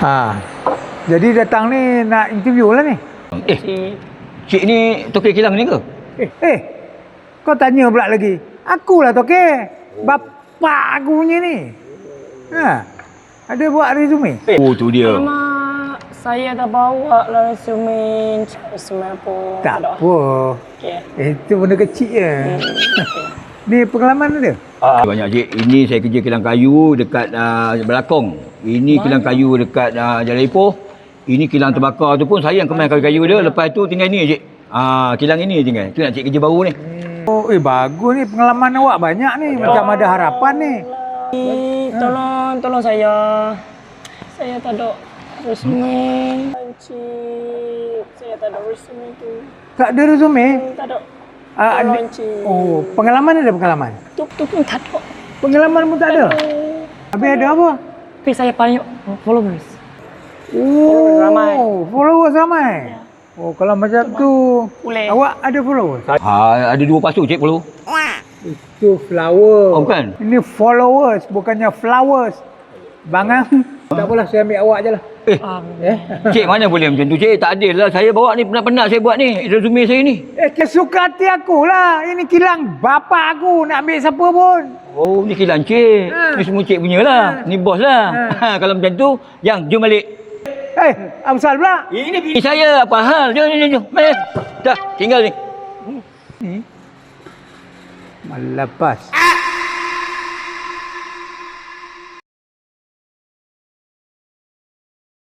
Ha. Jadi datang ni nak interview lah ni. Cik ni tokek kilang ni ke? Kau tanya pula lagi. Akulah tokek. Bapak aku punya ni. Ha. Ada buat resume? Oh, tu dia. Alamak, saya dah bawa lah resume apa. Tak apa. Okay. Itu benda kecil je. Ni pengalaman ada? Banyak cik. Ini saya kerja kilang kayu dekat Belakong. Ini kilang kayu dekat Jalan Ipoh. Ini kilang terbakar tu pun saya yang kemas kayu-kayu dia. Lepas tu tinggal ni cik. Kilang ini tinggal. Tu nak cik kerja baru ni. Oh, bagus ni. Pengalaman awak banyak ni. Macam ada harapan ni. Tolong saya. Saya tak ada resume. Encik, saya tak ada resume tu. Tak ada resume? Tak ada. Ada. Encik. Oh, pengalaman ada pengalaman? Tu pun tak ada. Pengalaman pun tak ada? Habis ada apa? Tapi saya paling followers. Oh, ramai. Followers ramai? Oh, kalau macam tu, Boleh. awak ada followers? Ada 2 pasu cik perlu. Itu flower. Oh, bukan? Ini followers, bukannya flowers. Bangang. Tak apalah, saya ambil awak je lah. Cik mana boleh macam tu cik? Tak adil lah. Saya bawa ni penat-penat saya buat ni. Resume saya ni. Kesuka hati aku lah. Ini kilang bapa aku. Nak ambil siapa pun. Oh, ni kilang cik. Ni semua cik punya lah. Ni bos lah. Kalau macam tu, jom balik. Amsal pula. Ini bini saya. Apa hal? Jom. Mari. Dah, tinggal ni. Malah pas.